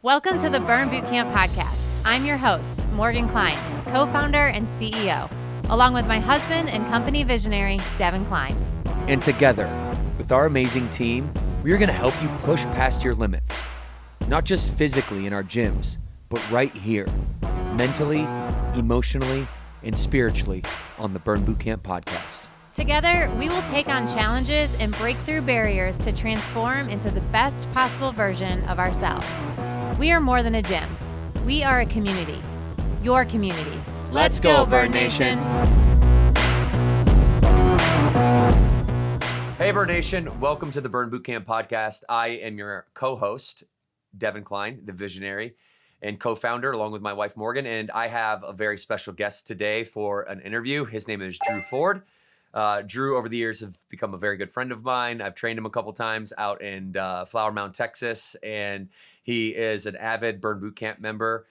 Welcome to the Burn Bootcamp podcast. I'm your host, Morgan Klein, co-founder and CEO, along with my husband and company visionary, Devin Klein. And together, with our amazing team, we are going to help you push past your limits, not just physically in our gyms, but right here, mentally, emotionally, and spiritually on the Burn Bootcamp podcast. Together, we will take on challenges and break through barriers to transform into the best possible version of ourselves. We are more than a gym. We are a community. Your community. Let's go, Burn Nation. Hey, Burn Nation. Welcome to the Burn Bootcamp podcast. I am your co-host, Devin Klein, the visionary and co-founder, along with my wife, Morgan. And I have a very special guest today for an interview. His name is Drew Ford. Drew, over the years, have become a very good friend of mine. I've trained him a couple times out in Flower Mound, Texas, and he is an avid Burn Bootcamp member.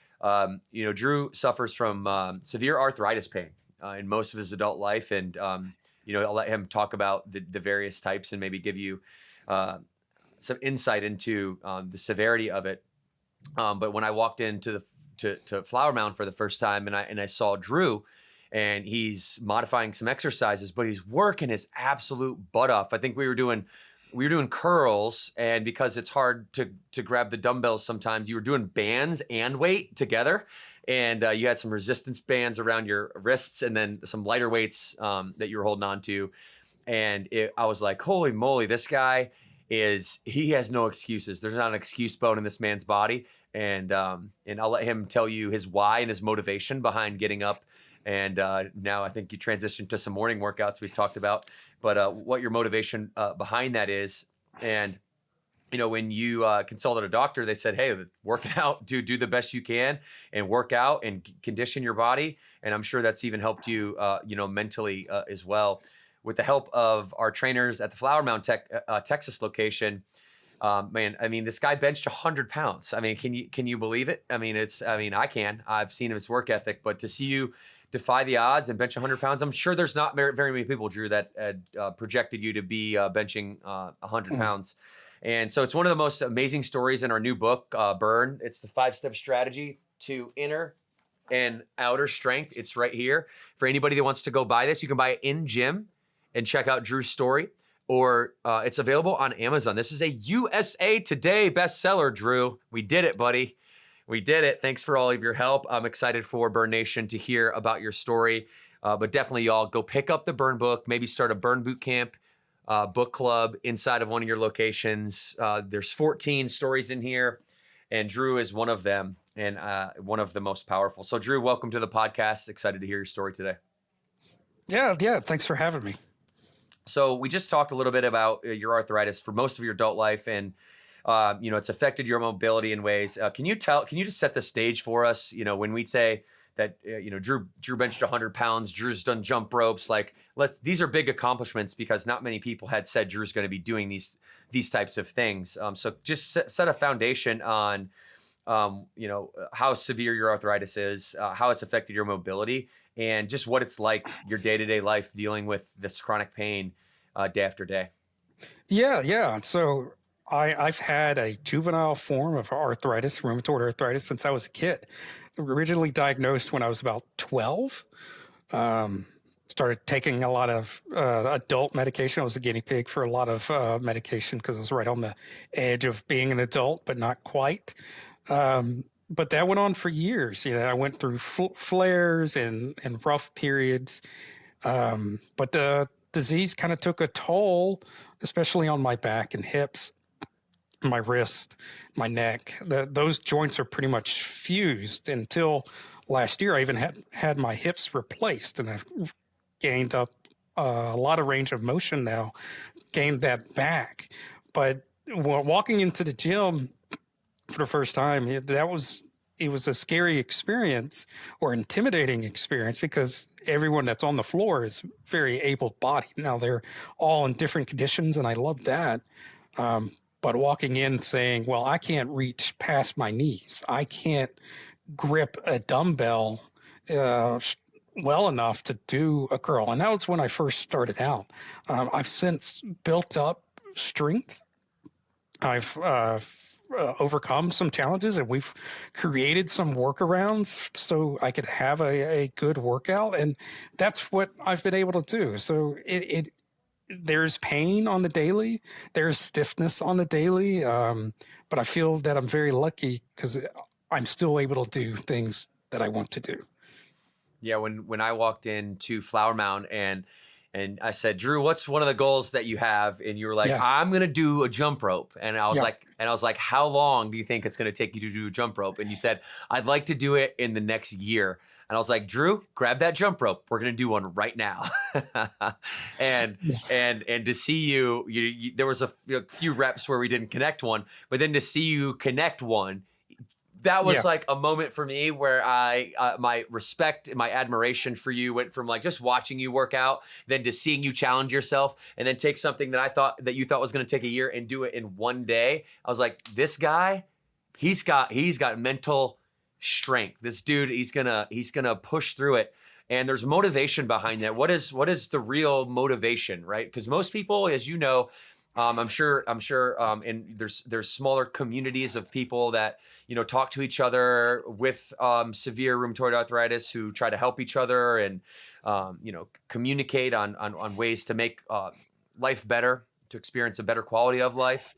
Drew suffers from severe arthritis pain in most of his adult life, and I'll let him talk about the various types and maybe give you some insight into the severity of it. But when I walked into to Flower Mound for the first time, and I saw Drew. And he's modifying some exercises, but he's working his absolute butt off. I think we were doing curls, and because it's hard to grab the dumbbells sometimes, you were doing bands and weight together. And you had some resistance bands around your wrists and then some lighter weights that you were holding on to. And I was like, holy moly, this guy he has no excuses. There's not an excuse bone in this man's body. And I'll let him tell you his why and his motivation behind getting up. And now I think you transitioned to some morning workouts we've talked about, but what your motivation behind that is. And, when you consulted a doctor, they said, hey, work out, do the best you can and work out and condition your body. And I'm sure that's even helped you, mentally as well. With the help of our trainers at the Flower Mound, Texas location, this guy benched 100 pounds. I mean, can you believe it? I can. I've seen his work ethic, but to see you defy the odds and bench 100 pounds. I'm sure there's not very many people, Drew, that projected you to be benching 100 pounds. And so it's one of the most amazing stories in our new book, Burn. It's the 5-step strategy to inner and outer strength. It's right here. For anybody that wants to go buy this, you can buy it in gym and check out Drew's story, or it's available on Amazon. This is a USA Today bestseller, Drew. We did it, buddy. We did it. Thanks for all of your help. I'm excited for Burn Nation to hear about your story. But definitely, y'all, go pick up the Burn book. Maybe start a Burn Bootcamp book club inside of one of your locations. There's 14 stories in here, and Drew is one of them, and one of the most powerful. So, Drew, welcome to the podcast. Excited to hear your story today. Yeah. Thanks for having me. So we just talked a little bit about your arthritis for most of your adult life, and it's affected your mobility in ways. Can you just set the stage for us? When we say that, Drew benched 100 pounds, Drew's done jump ropes, these are big accomplishments because not many people had said Drew's going to be doing these types of things. So just set a foundation on, how severe your arthritis is, how it's affected your mobility, and just what it's like your day-to-day life dealing with this chronic pain day after day. Yeah. So I've had a juvenile form of arthritis, rheumatoid arthritis, since I was a kid. Originally diagnosed when I was about 12. Started taking a lot of adult medication. I was a guinea pig for a lot of medication because I was right on the edge of being an adult, but not quite. But that went on for years. I went through flares and rough periods. But the disease kind of took a toll, especially on my back and hips. My wrist, my neck, those joints are pretty much fused. Until last year, I even had my hips replaced, and I've gained up a lot of range of motion now, gained that back. But walking into the gym for the first time, it was a scary experience or intimidating experience because everyone that's on the floor is very able-bodied. Now, they're all in different conditions, and I love that. But walking in saying, well, I can't reach past my knees. I can't grip a dumbbell well enough to do a curl. And that was when I first started out. I've since built up strength. I've overcome some challenges, and we've created some workarounds so I could have a good workout. And that's what I've been able to do. So there's pain on the daily, there's stiffness on the daily, but I feel that I'm very lucky because I'm still able to do things that I want to do. Yeah, when I walked into Flower Mound and I said, Drew, what's one of the goals that you have? And you were like, Yeah. I'm gonna do a jump rope. And I was Yeah. like, how long do you think it's gonna take you to do a jump rope? And you said, I'd like to do it in the next year. And I was like, Drew, grab that jump rope. We're gonna do one right now. and to see you there was a few reps where we didn't connect one, but then to see you connect one, that was like a moment for me where my respect and my admiration for you went from like just watching you work out, then to seeing you challenge yourself, and then take something that you thought was going to take a year and do it in one day. I was like, this guy, he's got mental strength. This dude, he's gonna push through it. And there's motivation behind that. What is the real motivation, right? Because most people, as you know, I'm sure, and there's smaller communities of people that, talk to each other with severe rheumatoid arthritis who try to help each other and, communicate on ways to make life better, to experience a better quality of life.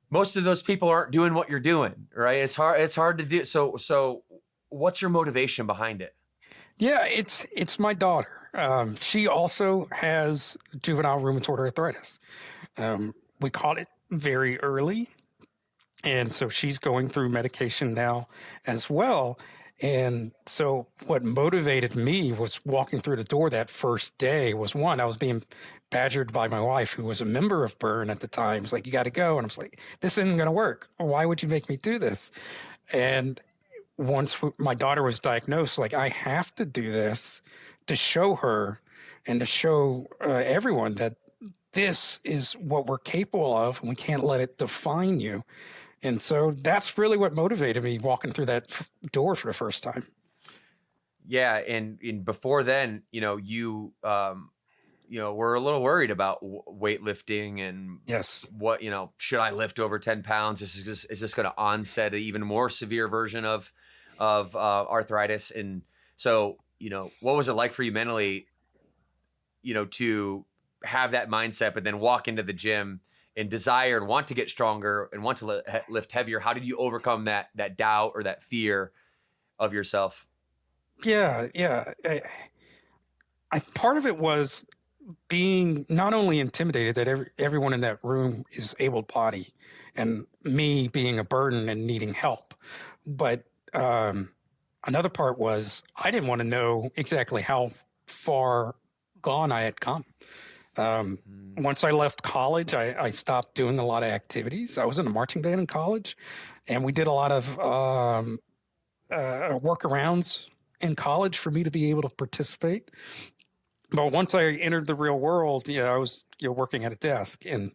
Most of those people aren't doing what you're doing, right? It's hard to do. So what's your motivation behind it? Yeah, it's my daughter. She also has juvenile rheumatoid arthritis. We caught it very early, and so she's going through medication now as well. And so what motivated me was walking through the door that first day was, one, I was being badgered by my wife, who was a member of Burn at the time. It's like, you got to go. And I was like, this isn't going to work. Why would you make me do this? And once my daughter was diagnosed, like, I have to do this to show her and to show everyone that this is what we're capable of, and we can't let it define you. And so that's really what motivated me walking through that door for the first time. Yeah, and before then, you were a little worried about weightlifting and Yes. what, should I lift over 10 pounds? Is this going to onset an even more severe version of arthritis? And so, what was it like for you mentally, to have that mindset, but then walk into the gym and desire and want to get stronger and want to lift heavier? How did you overcome that doubt or that fear of yourself? Yeah. Part of it was being not only intimidated that everyone in that room is able-bodied, and me being a burden and needing help, but another part was I didn't want to know exactly how far gone I had come. Once I left college, I stopped doing a lot of activities. I was in a marching band in college, and we did a lot of workarounds in college for me to be able to participate. But once I entered the real world, I was working at a desk and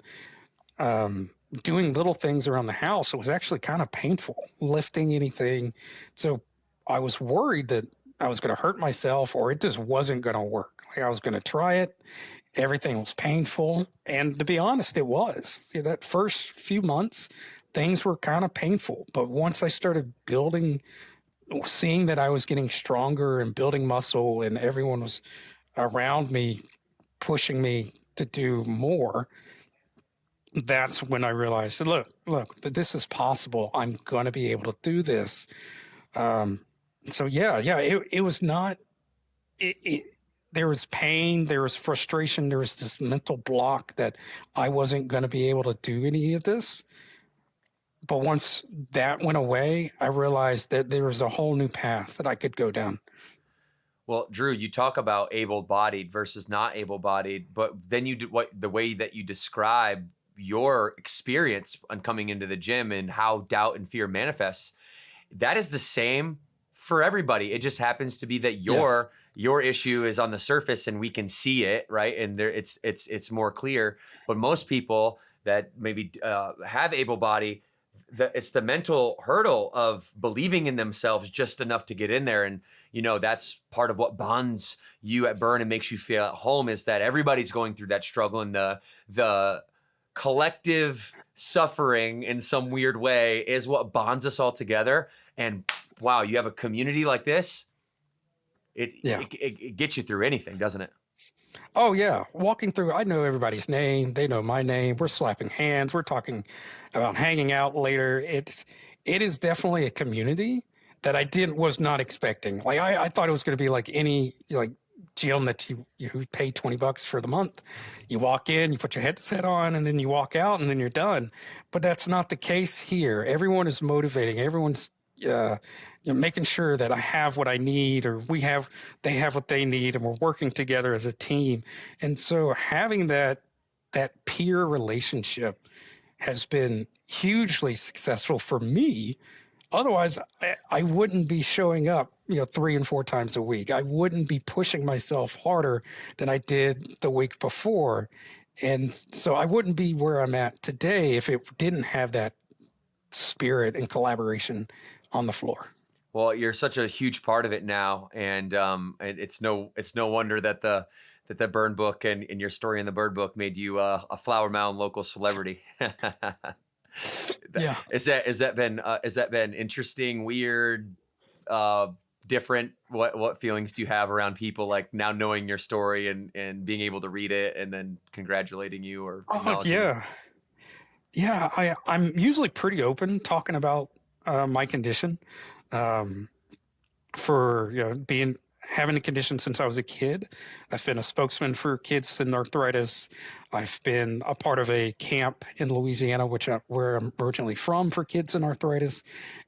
doing little things around the house. It was actually kind of painful, lifting anything. So I was worried that I was going to hurt myself, or it just wasn't going to work. Like, I was going to try it. Everything was painful. And to be honest, it was. That first few months, things were kind of painful. But once I started seeing that I was getting stronger and building muscle, and everyone was around me pushing me to do more, that's when I realized, look, this is possible. I'm going to be able to do this. So it was not, there was pain, there was frustration, there was this mental block that I wasn't going to be able to do any of this. But once that went away, I realized that there was a whole new path that I could go down. Well, Drew, you talk about able-bodied versus not able-bodied, but then the way that you describe your experience on coming into the gym and how doubt and fear manifests, that is the same for everybody. It just happens to be that your issue is on the surface and we can see it, right? And it's more clear. But most people that maybe have able-bodied, it's the mental hurdle of believing in themselves just enough to get in there. And that's part of what bonds you at Burn and makes you feel at home, is that everybody's going through that struggle, and the collective suffering in some weird way is what bonds us all together. And wow, you have a community like this. It gets you through anything, doesn't it? Oh yeah, walking through, I know everybody's name. They know my name. We're slapping hands. We're talking about hanging out later. It is definitely a community that was not expecting. Like I thought it was going to be like any like gym that you pay $20 for the month. You walk in, you put your headset on, and then you walk out, and then you're done. But that's not the case here. Everyone is motivating. Everyone's making sure that I have what I need, or they have what they need, and we're working together as a team. And so having that peer relationship has been hugely successful for me. Otherwise, I wouldn't be showing up, 3 and 4 times a week. I wouldn't be pushing myself harder than I did the week before. And so I wouldn't be where I'm at today if it didn't have that spirit and collaboration on the floor. Well, you're such a huge part of it now, and it's no wonder that the burn book and your story in the bird book made you a Flower Mound local celebrity. Yeah. Has that been interesting, weird, different? What feelings do you have around people like now knowing your story and being able to read it and then congratulating you or acknowledging you? Yeah. I'm usually pretty open talking about my condition. For having a condition since I was a kid. I've been a spokesman for kids in arthritis. I've been a part of a camp in Louisiana, where I'm originally from, for kids in arthritis,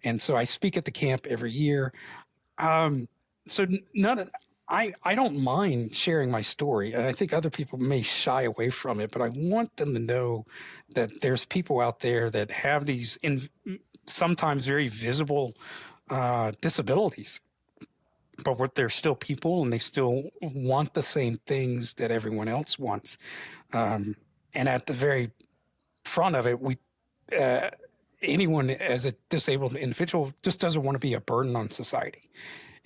and so I speak at the camp every year. So I don't mind sharing my story, and I think other people may shy away from it, but I want them to know that there's people out there that have these sometimes very visible disabilities, but they're still people, and they still want the same things that everyone else wants. And at the very front of it, anyone as a disabled individual just doesn't want to be a burden on society.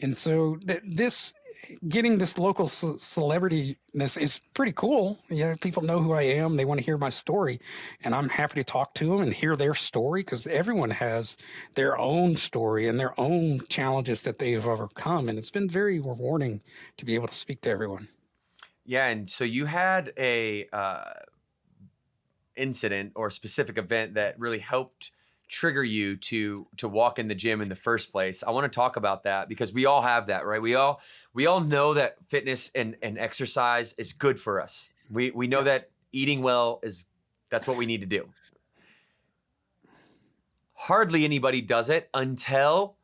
And so getting this local celebrity-ness is pretty cool. People know who I am. They want to hear my story, and I'm happy to talk to them and hear their story, because everyone has their own story and their own challenges that they have overcome. And it's been very rewarding to be able to speak to everyone. Yeah. And so you had a incident or specific event that really helped trigger you to walk in the gym in the first place. I want to talk about that, because we all have that, right? We all know that fitness and exercise is good for us. We know Yes. that eating well that's what we need to do. Hardly anybody does it until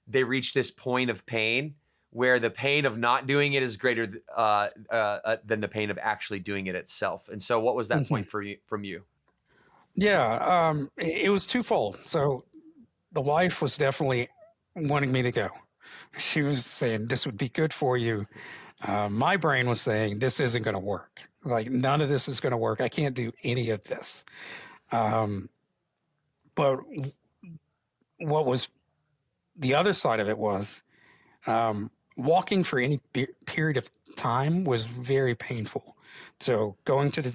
they reach this point of pain where the pain of not doing it is greater than the pain of actually doing it itself. And so what was that point from you? Yeah, it was twofold. So the wife was definitely wanting me to go. She was saying, this would be good for you. My brain was saying, this isn't going to work. Like, none of this is going to work. I can't do any of this. But what was the other side of it was walking for any period of time was very painful. So going to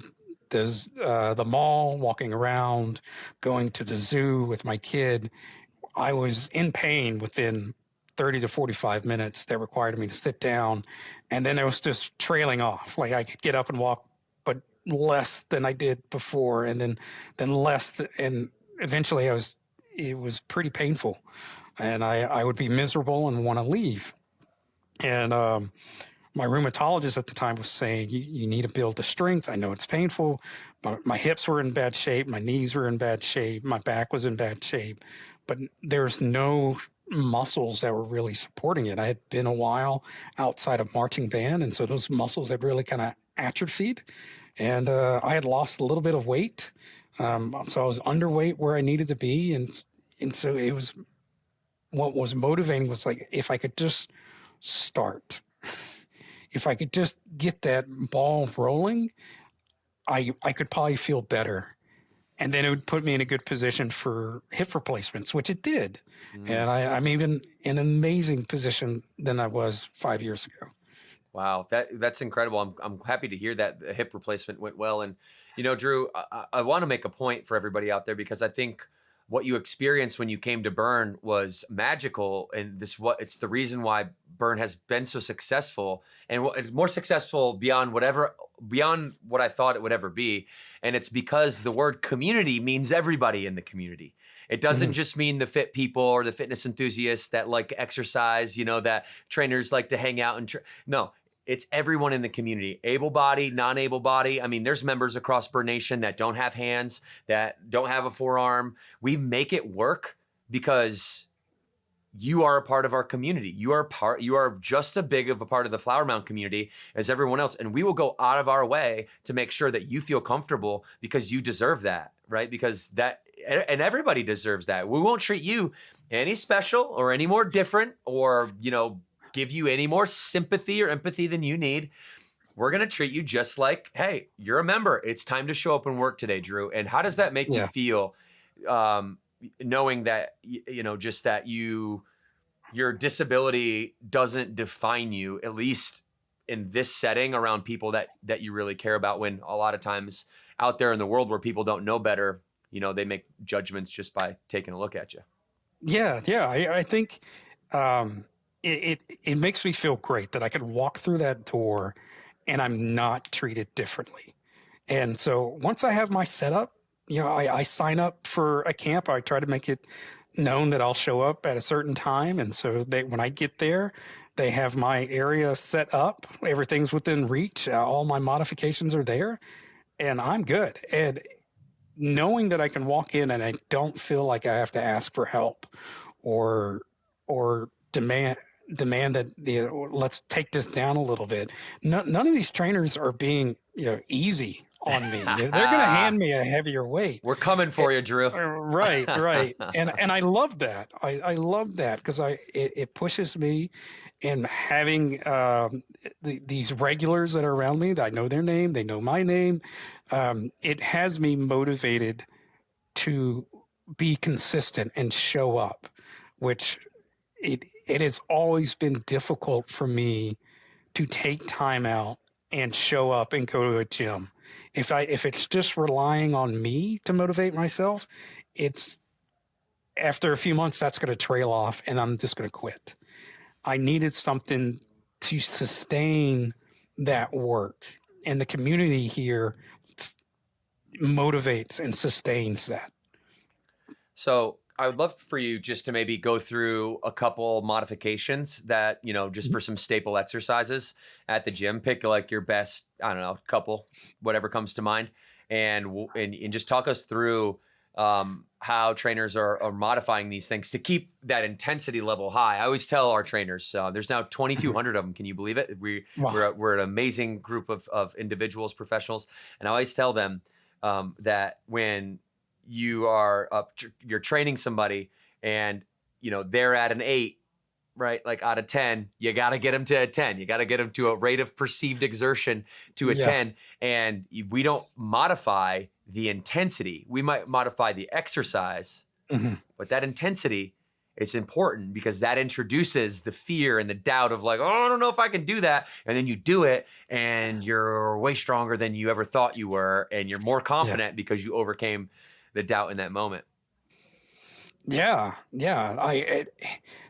the mall, walking around, going to the zoo with my kid, I was in pain within 30 to 45 minutes. That required me to sit down, and then it was just trailing off. Like, I could get up and walk, but less than I did before, and then less, and eventually it was pretty painful, and I would be miserable and want to leave. And my rheumatologist at the time was saying, you need to build the strength. I know it's painful. My hips were in bad shape. My knees were in bad shape. My back was in bad shape. But there's no muscles that were really supporting it. I had been a while outside of marching band, and so those muscles had really kind of atrophied. And I had lost a little bit of weight. So I was underweight where I needed to be. And so it was, what was motivating was like, if I could just start, if I could just get that ball rolling, I could probably feel better. And then it would put me in a good position for hip replacements, which it did. And I'm even in an amazing position than I was 5 years ago. Wow, that's incredible. I'm happy to hear that the hip replacement went well. And Drew, I want to make a point for everybody out there because I think what you experienced when you came to Burn was magical, and it's the reason why Burn has been so successful, and it's more successful beyond what I thought it would ever be. And it's because the word community means everybody in the community. It doesn't just mean the fit people or the fitness enthusiasts that like exercise, that trainers like to hang out and no. It's everyone in the community, able-bodied, non-able-bodied. I mean, there's members across Burn Nation that don't have hands, that don't have a forearm. We make it work because you are a part of our community. You are just as big of a part of the Flower Mound community as everyone else. And we will go out of our way to make sure that you feel comfortable because you deserve that, right? And everybody deserves that. We won't treat you any special or any more different or, give you any more sympathy or empathy than you need. We're going to treat you just like, hey, you're a member. It's time to show up and work today, Drew. And how does that make you feel, knowing that, just that your disability doesn't define you, at least in this setting around people that you really care about, when a lot of times out there in the world where people don't know better, they make judgments just by taking a look at you. Yeah. I think, it makes me feel great that I could walk through that door and I'm not treated differently. And so once I have my setup, I sign up for a camp. I try to make it known that I'll show up at a certain time. And so when I get there, they have my area set up. Everything's within reach. All my modifications are there and I'm good. And knowing that I can walk in and I don't feel like I have to ask for help or demand that let's take this down a little bit. None of these trainers are being easy on me. They're going to hand me a heavier weight. We're coming for you, Drew. Right. And I love that. I love that because it pushes me. And having these regulars that are around me, that I know their name, they know my name, it has me motivated to be consistent and show up, which it has always been difficult for me to take time out and show up and go to a gym. If it's just relying on me to motivate myself, it's after a few months that's going to trail off and I'm just going to quit. I needed something to sustain that work, and the community here motivates and sustains that. So I would love for you just to maybe go through a couple modifications that, just for some staple exercises at the gym. Pick like your best, I don't know, couple, whatever comes to mind, and just talk us through how trainers are modifying these things to keep that intensity level high. I always tell our trainers, there's now 2,200 of them. Can you believe it? We're an amazing group of individuals, professionals, and I always tell them that when you're training somebody and they're at an 8, right? Like out of 10, you got to get them to a 10. You got to get them to a rate of perceived exertion to a 10. And we don't modify the intensity. We might modify the exercise, but that intensity, it's important because that introduces the fear and the doubt of like, oh, I don't know if I can do that. And then you do it and you're way stronger than you ever thought you were. And you're more confident because you overcame the doubt in that moment. Yeah.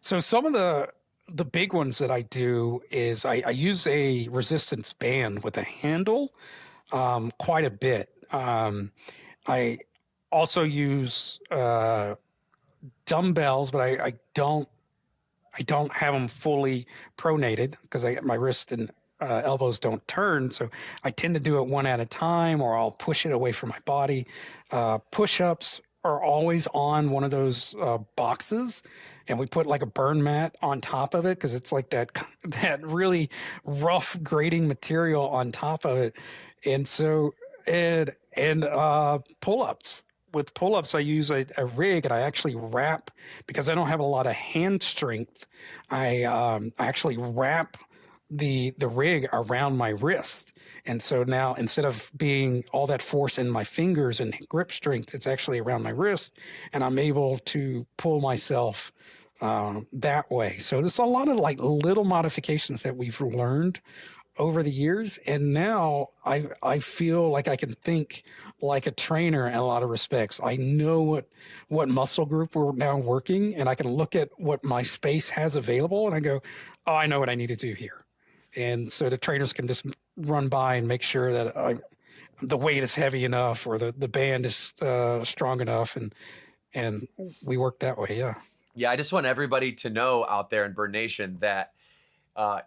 So some of the big ones that I do is I use a resistance band with a handle quite a bit. I also use dumbbells, but I don't have them fully pronated because my wrist and elbows don't turn. So I tend to do it one at a time, or I'll push it away from my body. Push-ups are always on one of those boxes, and we put like a burn mat on top of it because it's like that really rough grading material on top of it. And so and pull-ups. With pull-ups, I use a rig, and I actually wrap, because I don't have a lot of hand strength. I actually wrap the rig around my wrist. And so now, instead of being all that force in my fingers and grip strength, it's actually around my wrist, and I'm able to pull myself that way. So there's a lot of like little modifications that we've learned over the years, and now I feel like I can think like a trainer in a lot of respects. I know what muscle group we're now working, and I can look at what my space has available, and I go, oh, I know what I need to do here. And so the trainers can just run by and make sure that the weight is heavy enough or the band is strong enough, and we work that way. Yeah. Yeah, I just want everybody to know out there in Burn Nation that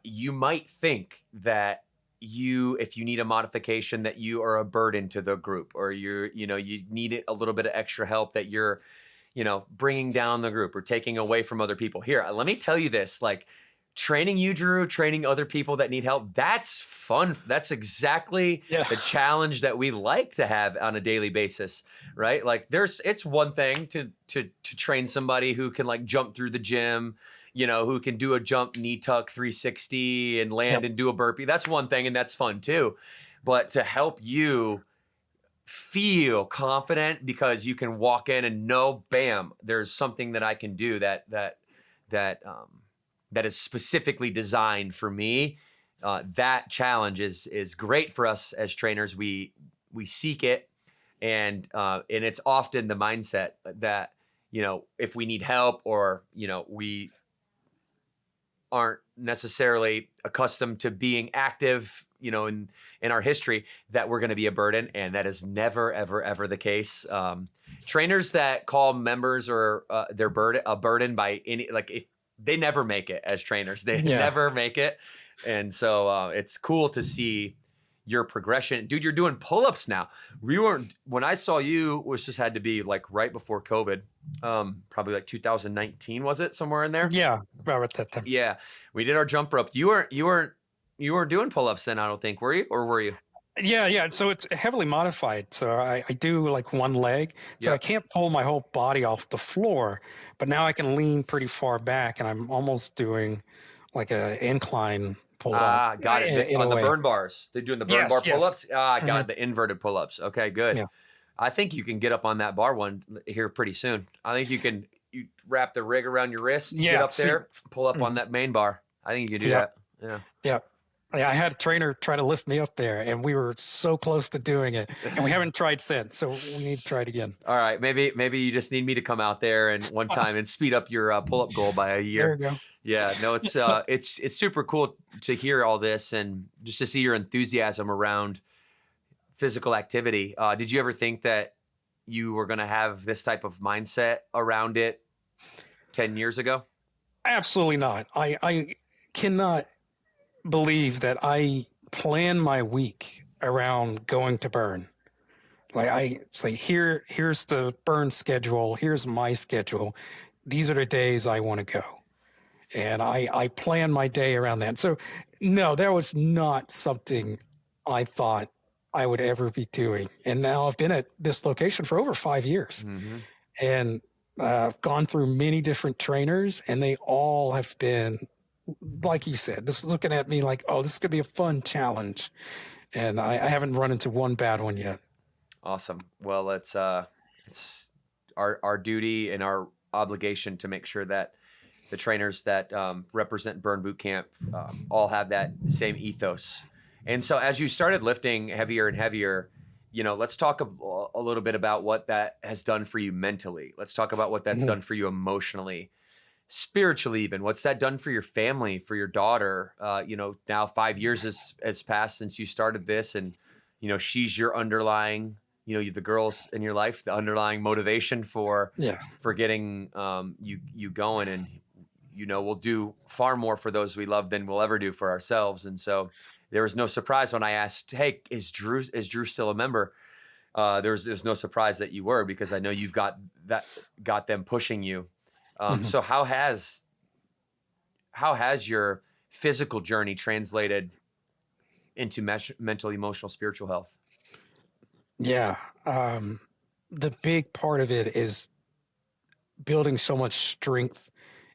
you might think that if you need a modification, that you are a burden to the group, or you need a little bit of extra help, that you're, bringing down the group or taking away from other people. Here, let me tell you this, like, training you, Drew, training other people that need help, that's fun. That's exactly the challenge that we like to have on a daily basis, right? Like it's one thing to train somebody who can like jump through the gym, who can do a jump knee tuck 360 and land and do a burpee. That's one thing, and that's fun too. But to help you feel confident because you can walk in and know, bam, there's something that I can do that is specifically designed for me. That challenge is great for us as trainers. We seek it, and it's often the mindset that if we need help, or we aren't necessarily accustomed to being active, in our history, that we're going to be a burden, and that is never, ever, ever the case. Trainers that call members or their burden by any, like, they never make it as trainers. They never make it. And so it's cool to see your progression. Dude, you're doing pull-ups now. When I saw you, which just had to be like right before COVID, probably like 2019, was it? Somewhere in there? Yeah, about at that time. Yeah. We did our jump rope. You weren't doing pull-ups then, I don't think, were you? Or were you? Yeah. So it's heavily modified. So I do like one leg. So I can't pull my whole body off the floor, but now I can lean pretty far back, and I'm almost doing like an incline pull up. Got it. On the burn bars. They're doing the burn bar pull-ups? Got it. The inverted pull-ups. Okay, good. Yeah. I think you can get up on that bar one here pretty soon. I think you wrap the rig around your wrist, get up there, pull up on that main bar. I think you can do that. Yeah. Yeah, I had a trainer try to lift me up there, and we were so close to doing it, and we haven't tried since. So we need to try it again. All right, maybe you just need me to come out there and one time and speed up your pull-up goal by a year. There you go. Yeah, no, it's super cool to hear all this and just to see your enthusiasm around physical activity. Did you ever think that you were going to have this type of mindset around it 10 years ago? Absolutely not. I cannot believe that I plan my week around going to burn. Like I say, here's the burn schedule. Here's my schedule. These are the days I want to go. And I plan my day around that. So no, that was not something I thought I would ever be doing. And now I've been at this location for over 5 years, and I've gone through many different trainers, and they all have been, like you said, just looking at me like, oh, this is going to be a fun challenge. And I haven't run into one bad one yet. Awesome. Well, it's our duty and our obligation to make sure that the trainers that represent Burn Boot Camp all have that same ethos. And so as you started lifting heavier and heavier, let's talk a little bit about what that has done for you mentally. Let's talk about what that's done for you emotionally, spiritually even. What's that done for your family, for your daughter? Now 5 years has passed since you started this, and, she's your underlying, the girls in your life, the underlying motivation for getting you going. And, we'll do far more for those we love than we'll ever do for ourselves. And so there was no surprise when I asked, hey, is Drew still a member? There's no surprise that you were, because I know you've got them pushing you. So how has your physical journey translated into mental, emotional, spiritual health? Yeah. The big part of it is building so much strength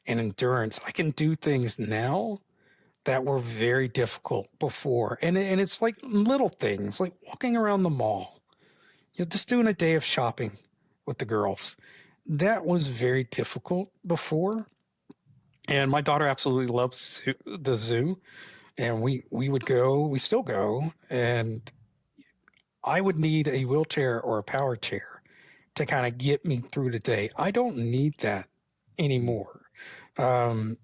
and endurance. I can do things now that were very difficult before. And it's like little things, like walking around the mall, just doing a day of shopping with the girls. That was very difficult before. And my daughter absolutely loves the zoo. and we would go, we still go, and I would need a wheelchair or a power chair to kind of get me through the day. I don't need that anymore. Um,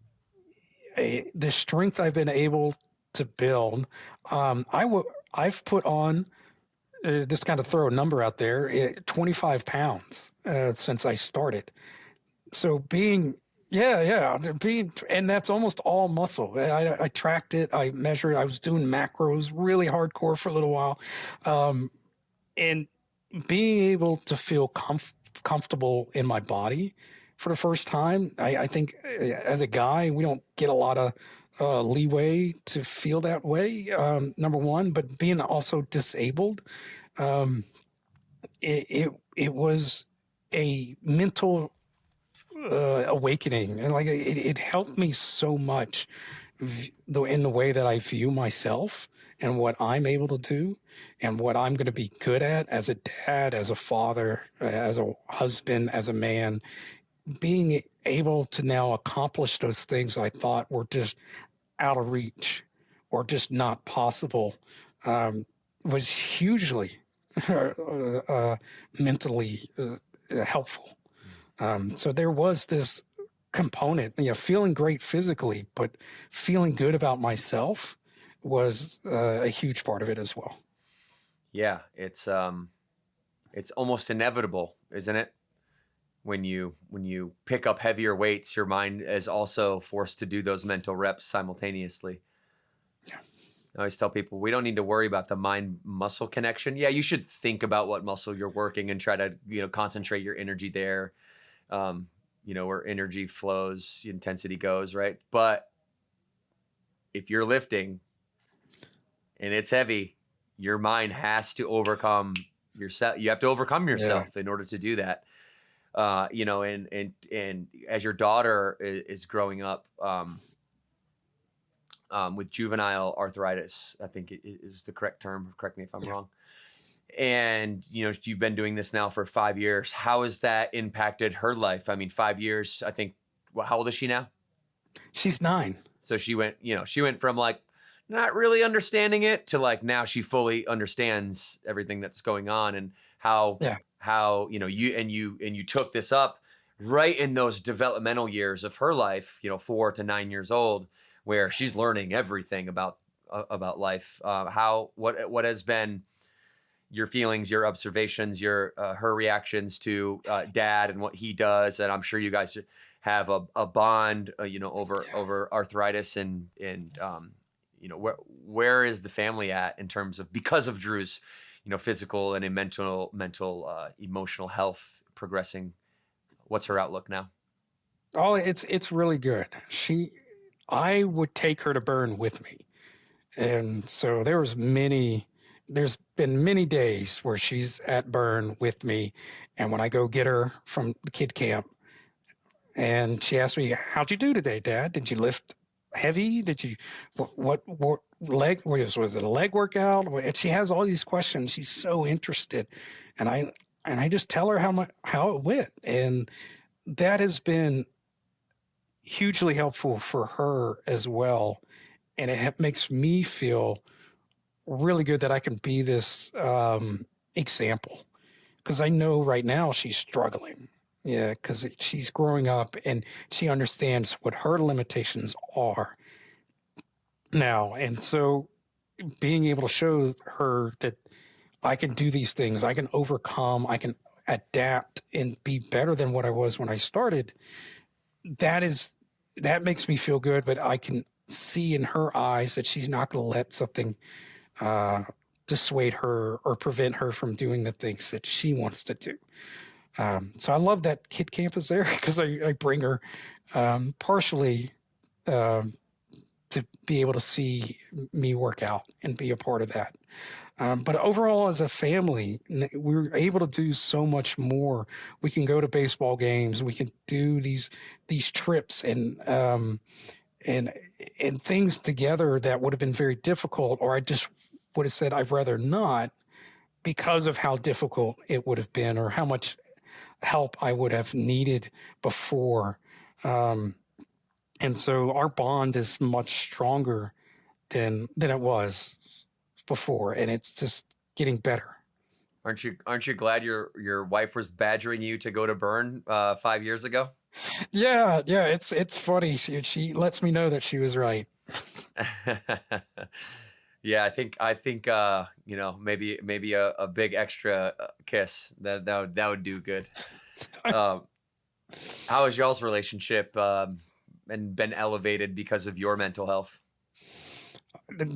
the strength I've been able to build, I've put on, just kind of throw a number out there, 25 pounds since I started. So and that's almost all muscle. I tracked it, I measured, I was doing macros really hardcore for a little while. And being able to feel comfortable in my body for the first time, I think as a guy, we don't get a lot of leeway to feel that way. Number one, but being also disabled, um, it was a mental awakening, and like it helped me so much in the way that I view myself and what I'm able to do and what I'm going to be good at as a dad, as a father, as a husband, as a man. Being able to now accomplish those things I thought were just out of reach or just not possible was hugely mentally helpful. So there was this component, feeling great physically, but feeling good about myself was a huge part of it as well. Yeah, it's almost inevitable, isn't it? When you pick up heavier weights, your mind is also forced to do those mental reps simultaneously. Yeah. I always tell people we don't need to worry about the mind-muscle connection. Yeah, you should think about what muscle you're working and try to concentrate your energy there. Where energy flows, intensity goes, right? But if you're lifting and it's heavy, your mind has to overcome yourself. You have to overcome yourself in order to do that. And as your daughter is growing up with juvenile arthritis, I think it is the correct term. Correct me if I'm wrong. And, you've been doing this now for 5 years. How has that impacted her life? I mean, 5 years, I think, how old is she now? She's 9. So she went from like not really understanding it to like now she fully understands everything that's going on, and how you took this up right in those developmental years of her life, 4 to 9 years old, where she's learning everything about life. What has been your feelings, your observations, her reactions to dad and what he does? And I'm sure you guys have a bond, over arthritis, and where is the family at in terms of, because of Drew's, physical and mental, emotional health progressing? What's her outlook now? Oh, it's really good. I would take her to burn with me, and so there's been many days where she's at burn with me, and when I go get her from the kid camp, and she asks me, "How'd you do today, Dad? Did you lift heavy? Did you what leg? Was it a leg workout?" And she has all these questions. She's so interested, and I just tell her how it went, and that has been hugely helpful for her as well, and it makes me feel really good that I can be this example, because I know right now she's struggling. Yeah, because she's growing up and she understands what her limitations are now. And so being able to show her that I can do these things, I can overcome, I can adapt and be better than what I was when I started, that makes me feel good. But I can see in her eyes that she's not going to let something dissuade her or prevent her from doing the things that she wants to do. So I love that kid camp is there, because I bring her partially to be able to see me work out and be a part of that. But overall, as a family, we're able to do so much more. We can go to baseball games. We can do these trips and things together that would have been very difficult, or I just would have said I'd rather not, because of how difficult it would have been, or how much help I would have needed before. And so our bond is much stronger than it was before, and it's just getting better. Aren't you glad your wife was badgering you to go to Burn 5 years ago? Yeah, it's funny. She lets me know that she was right. Yeah, I think maybe a big extra kiss that would do good. Um, how has y'all's relationship and been elevated because of your mental health?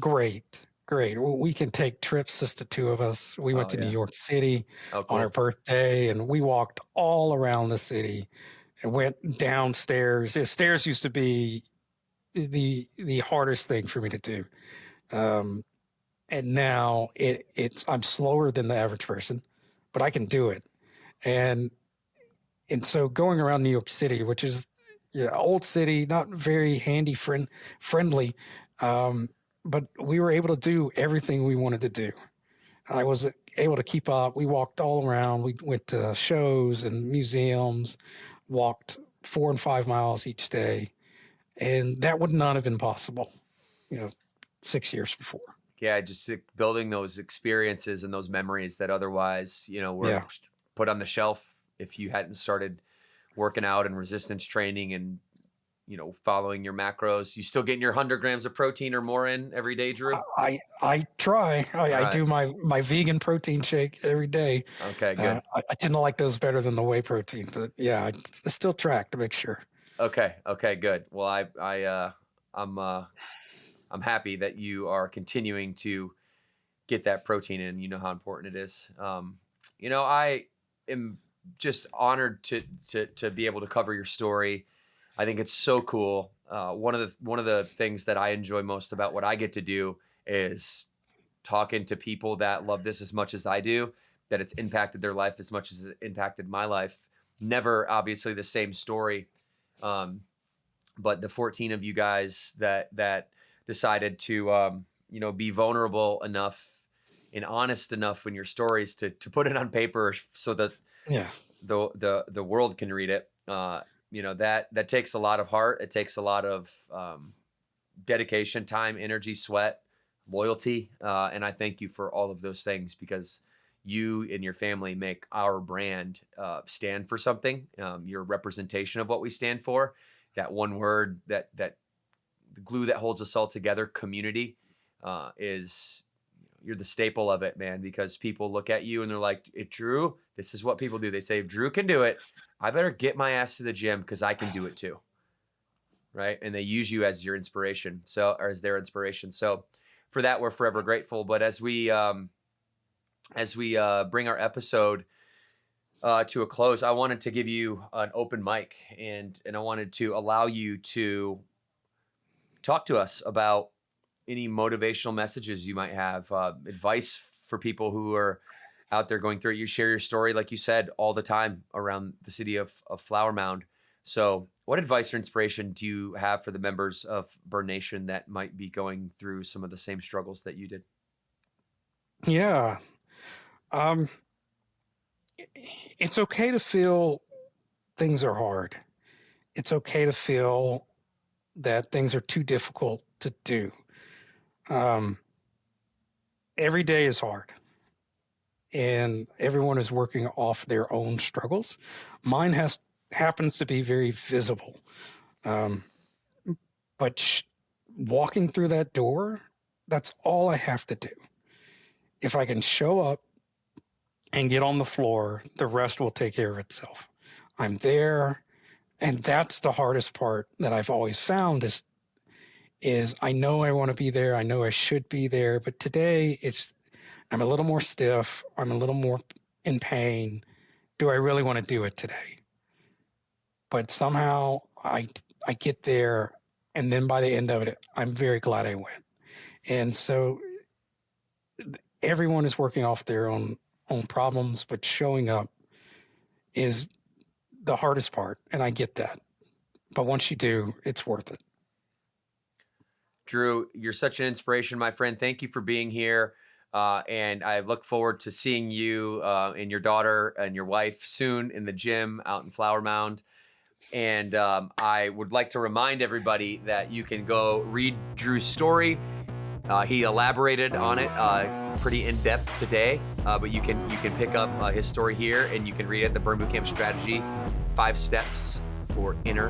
Great, great. We can take trips, just the two of us. We went Oh to New yeah. York City Oh on her cool. birthday, and we walked all around the city and went downstairs. The stairs used to be the hardest thing for me to do. Um, and now it's I'm slower than the average person, but I can do it. And so going around New York City, which is old city, not very friendly, um, but we were able to do everything we wanted to do. I was able to keep up. We walked all around. We went to shows and museums, walked 4 and 5 miles each day, and that would not have been possible, you know, 6 years before. Yeah, just building those experiences and those memories that otherwise, were Yeah. put on the shelf if you hadn't started working out and resistance training and, following your macros. You still getting your 100 grams of protein or more in every day, Drew? I try. All I right. do my vegan protein shake every day. Okay, good. I tend to like those better than the whey protein, but yeah, I still track to make sure. Okay, good. Well, I'm happy that you are continuing to get that protein in. You know how important it is. I am just honored to be able to cover your story. I think it's so cool. One of the things that I enjoy most about what I get to do is talking to people that love this as much as I do, that it's impacted their life as much as it impacted my life. Never obviously the same story. But the 14 of you guys that decided to, be vulnerable enough and honest enough in your stories to put it on paper so that Yeah. the world can read it. That takes a lot of heart. It takes a lot of dedication, time, energy, sweat, loyalty. And I thank you for all of those things, because you and your family make our brand stand for something. Your representation of what we stand for, that one word, that the glue that holds us all together, community, is, you're the staple of it, man, because people look at you and they're like, Drew, this is what people do. They say, if Drew can do it, I better get my ass to the gym because I can do it too. Right. And they use you as your inspiration. Or as their inspiration. So for that, we're forever grateful. But as we bring our episode to a close, I wanted to give you an open mic, and I wanted to allow you to talk to us about any motivational messages you might have, advice for people who are out there going through it. You share your story, like you said, all the time around the city of Flower Mound. So what advice or inspiration do you have for the members of Burn Nation that might be going through some of the same struggles that you did? Yeah. It's okay to feel things are hard. It's okay to feel that things are too difficult to do. Every day is hard, and everyone is working off their own struggles. Mine happens to be very visible. But walking through that door, that's all I have to do. If I can show up and get on the floor, the rest will take care of itself. I'm there. And that's the hardest part that I've always found is I know I want to be there. I know I should be there. But today I'm a little more stiff. I'm a little more in pain. Do I really want to do it today? But somehow I get there. And then by the end of it, I'm very glad I went. And so everyone is working off their own problems, but showing up is the hardest part. And I get that. But once you do, it's worth it. Drew, you're such an inspiration, my friend. Thank you for being here. And I look forward to seeing you and your daughter and your wife soon in the gym out in Flower Mound. And I would like to remind everybody that you can go read Drew's story He elaborated on it pretty in depth today, but you can pick up his story here, and you can read it. The Burn Bootcamp Strategy: 5 Steps for Inner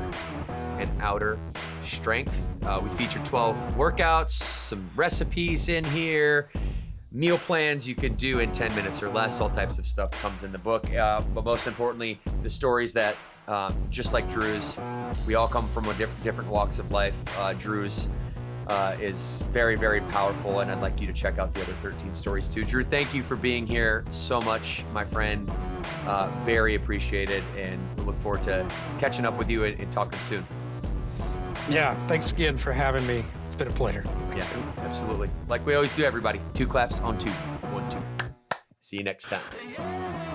and Outer Strength. We feature 12 workouts, some recipes in here, meal plans you could do in 10 minutes or less. All types of stuff comes in the book, but most importantly, the stories that, just like Drew's, we all come from different walks of life. Drew's is very, very powerful, and I'd like you to check out the other 13 stories too. Drew, thank you for being here so much, my friend. Very appreciated, and we look forward to catching up with you and talking soon. Yeah, thanks again for having me. It's been a pleasure. Thanks. Yeah, absolutely. Like we always do, everybody. 2 claps on 2. 1, 2. See you next time.